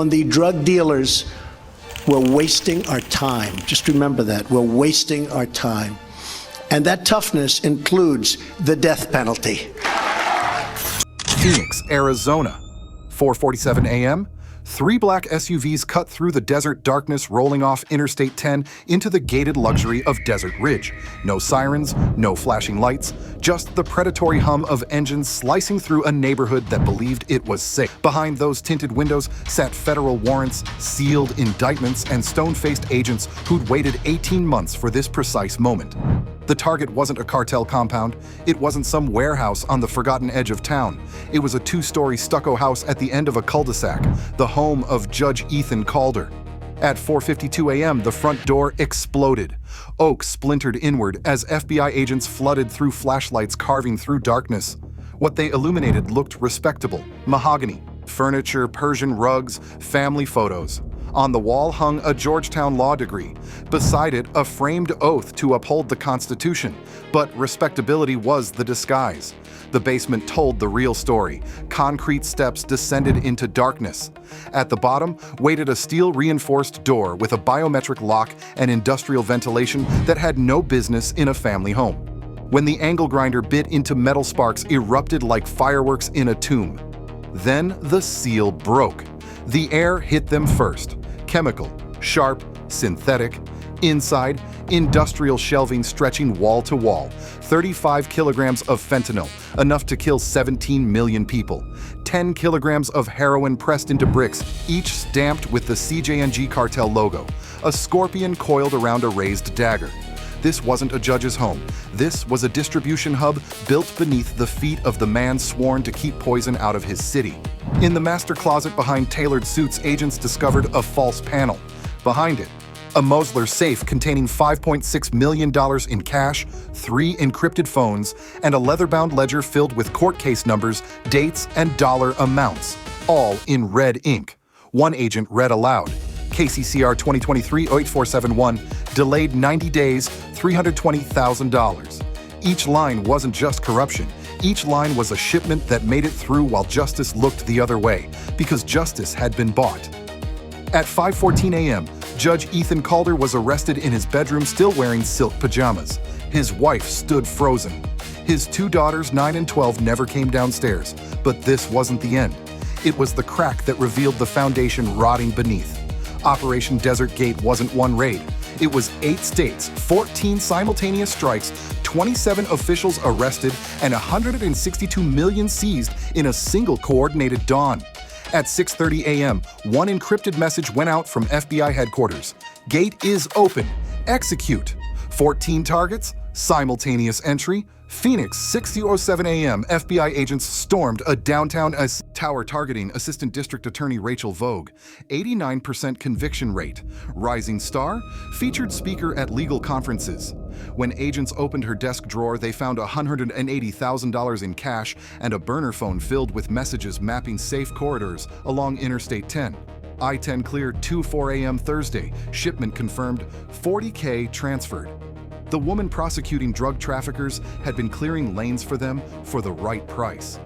on the drug dealers, we're wasting our time. Just remember that. We're wasting our time. And that toughness includes the death penalty. Phoenix, Arizona, 4:47 a.m. 3 black SUVs cut through the desert darkness, rolling off Interstate 10 into the gated luxury of Desert Ridge. No sirens, no flashing lights, just the predatory hum of engines slicing through a neighborhood that believed it was safe. Behind those tinted windows sat federal warrants, sealed indictments, and stone-faced agents who'd waited 18 months for this precise moment. The target wasn't a cartel compound. It wasn't some warehouse on the forgotten edge of town. It was a 2-story stucco house at the end of a cul-de-sac, the home of Judge Ethan Calder. At 4:52 a.m., the front door exploded. Oak splintered inward as FBI agents flooded through flashlights carving through darkness. What they illuminated looked respectable: mahogany, furniture, Persian rugs, family photos. On the wall hung a Georgetown law degree. Beside it, a framed oath to uphold the Constitution. But respectability was the disguise. The basement told the real story. Concrete steps descended into darkness. At the bottom waited a steel-reinforced door with a biometric lock and industrial ventilation that had no business in a family home. When the angle grinder bit into metal, sparks erupted like fireworks in a tomb. Then the seal broke. The air hit them first. Chemical, sharp, synthetic. Inside, industrial shelving stretching wall to wall. 35 kilograms of fentanyl, enough to kill 17 million people. 10 kilograms of heroin pressed into bricks, each stamped with the CJNG cartel logo. A scorpion coiled around a raised dagger. This wasn't a judge's home. This was a distribution hub built beneath the feet of the man sworn to keep poison out of his city. In the master closet behind tailored suits, agents discovered a false panel. Behind it, a Mosler safe containing $5.6 million in cash, 3 encrypted phones, and a leather-bound ledger filled with court case numbers, dates, and dollar amounts, all in red ink. One agent read aloud: KCCR 2023-8471, delayed 90 days, $320,000. Each line wasn't just corruption. Each line was a shipment that made it through while justice looked the other way, because justice had been bought. At 5:14 a.m., Judge Ethan Calder was arrested in his bedroom, still wearing silk pajamas. His wife stood frozen. His 2 daughters, 9 and 12, never came downstairs. But this wasn't the end. It was the crack that revealed the foundation rotting beneath. Operation Desert Gate wasn't one raid. It was 8 states, 14 simultaneous strikes, 27 officials arrested, and 162 million seized in a single coordinated dawn. At 6:30 a.m., one encrypted message went out from FBI headquarters. Gate is open. Execute. 14 targets, simultaneous entry. Phoenix, 6:07 a.m., FBI agents stormed a downtown tower targeting Assistant District Attorney Rachel Vogue. 89% conviction rate. Rising star, featured speaker at legal conferences. When agents opened her desk drawer, they found $180,000 in cash and a burner phone filled with messages mapping safe corridors along Interstate 10. I-10 cleared 2:04 a.m. Thursday. Shipment confirmed. $40K transferred. The woman prosecuting drug traffickers had been clearing lanes for them for the right price.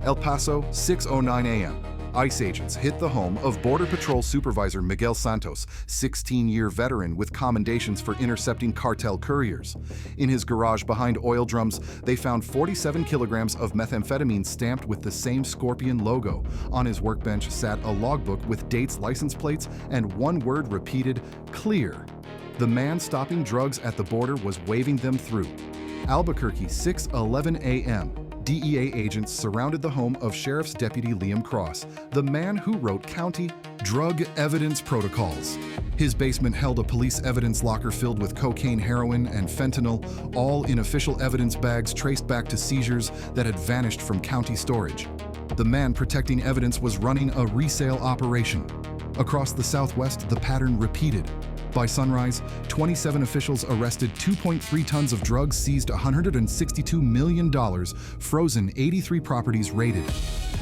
El Paso, 6:09 a.m. ICE agents hit the home of Border Patrol Supervisor Miguel Santos, 16-year veteran with commendations for intercepting cartel couriers. In his garage behind oil drums, they found 47 kilograms of methamphetamine stamped with the same Scorpion logo. On his workbench sat a logbook with dates, license plates, and one word repeated: clear. The man stopping drugs at the border was waving them through. Albuquerque, 6:11 a.m. DEA agents surrounded the home of Sheriff's Deputy Liam Cross, the man who wrote county drug evidence protocols. His basement held a police evidence locker filled with cocaine, heroin, and fentanyl, all in official evidence bags traced back to seizures that had vanished from county storage. The man protecting evidence was running a resale operation. Across the Southwest, the pattern repeated. By sunrise, 27 officials arrested 2.3 tons of drugs, seized $162 million, frozen 83 properties raided.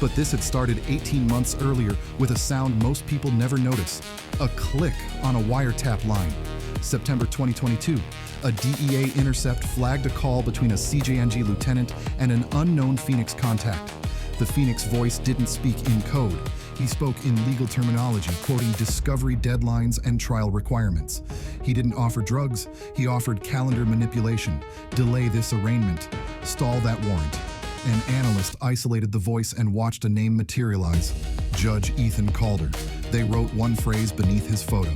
But this had started 18 months earlier with a sound most people never notice: a click on a wiretap line. September 2022, a DEA intercept flagged a call between a CJNG lieutenant and an unknown Phoenix contact. The Phoenix voice didn't speak in code. He spoke in legal terminology, quoting discovery deadlines and trial requirements. He didn't offer drugs, he offered calendar manipulation, delay this arraignment, stall that warrant. An analyst isolated the voice and watched a name materialize: Judge Ethan Calder. They wrote one phrase beneath his photo: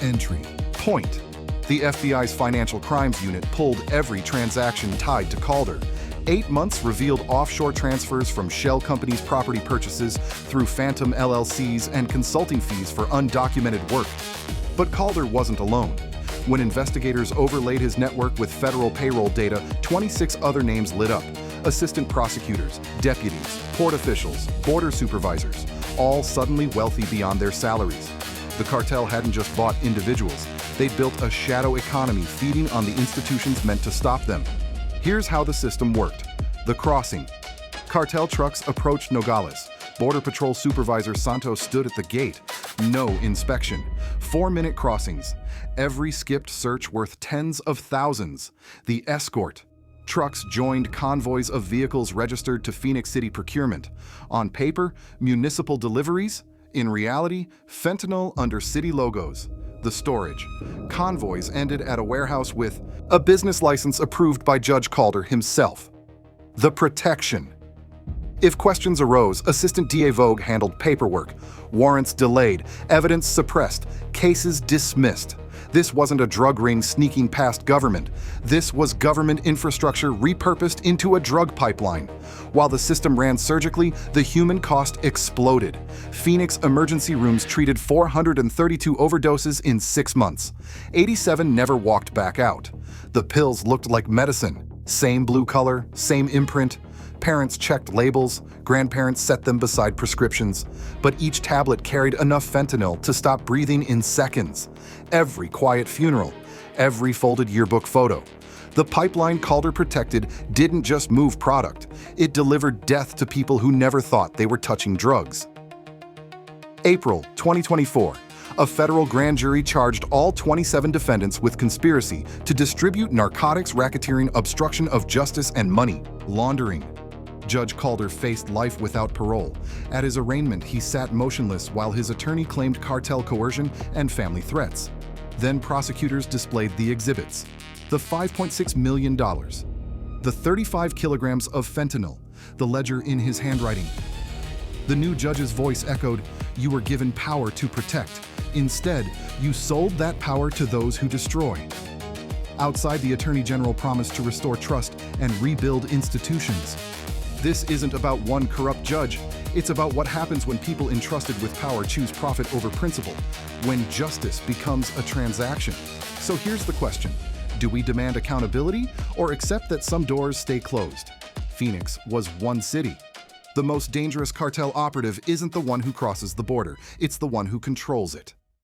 entry. Point. The FBI's Financial Crimes Unit pulled every transaction tied to Calder. 8 months revealed offshore transfers from shell companies' property purchases through phantom LLCs and consulting fees for undocumented work. But Calder wasn't alone. When investigators overlaid his network with federal payroll data, 26 other names lit up: assistant prosecutors, deputies, port officials, border supervisors, all suddenly wealthy beyond their salaries. The cartel hadn't just bought individuals, they built a shadow economy feeding on the institutions meant to stop them. Here's how the system worked. The crossing. Cartel trucks approached Nogales. Border Patrol Supervisor Santos stood at the gate. No inspection. 4-minute crossings. Every skipped search worth tens of thousands. The escort. Trucks joined convoys of vehicles registered to Phoenix City procurement. On paper, municipal deliveries. In reality, fentanyl under city logos. The storage. Convoys ended at a warehouse with a business license approved by Judge Calder himself. The protection. If questions arose, Assistant DA Vogue handled paperwork. Warrants delayed, evidence suppressed, cases dismissed. This wasn't a drug ring sneaking past government. This was government infrastructure repurposed into a drug pipeline. While the system ran surgically, the human cost exploded. Phoenix emergency rooms treated 432 overdoses in 6 months. 87 never walked back out. The pills looked like medicine. Same blue color, same imprint. Parents checked labels, grandparents set them beside prescriptions, but each tablet carried enough fentanyl to stop breathing in seconds. Every quiet funeral, every folded yearbook photo. The pipeline Calder protected didn't just move product, it delivered death to people who never thought they were touching drugs. April 2024. A federal grand jury charged all 27 defendants with conspiracy to distribute narcotics, racketeering, obstruction of justice, and money laundering. Judge Calder faced life without parole. At his arraignment, he sat motionless while his attorney claimed cartel coercion and family threats. Then prosecutors displayed the exhibits: the $5.6 million, the 35 kilograms of fentanyl, the ledger in his handwriting. The new judge's voice echoed, "You were given power to protect. Instead, you sold that power to those who destroy." Outside, the Attorney General promised to restore trust and rebuild institutions. This isn't about one corrupt judge. It's about what happens when people entrusted with power choose profit over principle, when justice becomes a transaction. So here's the question. Do we demand accountability or accept that some doors stay closed? Phoenix was one city. The most dangerous cartel operative isn't the one who crosses the border. It's the one who controls it.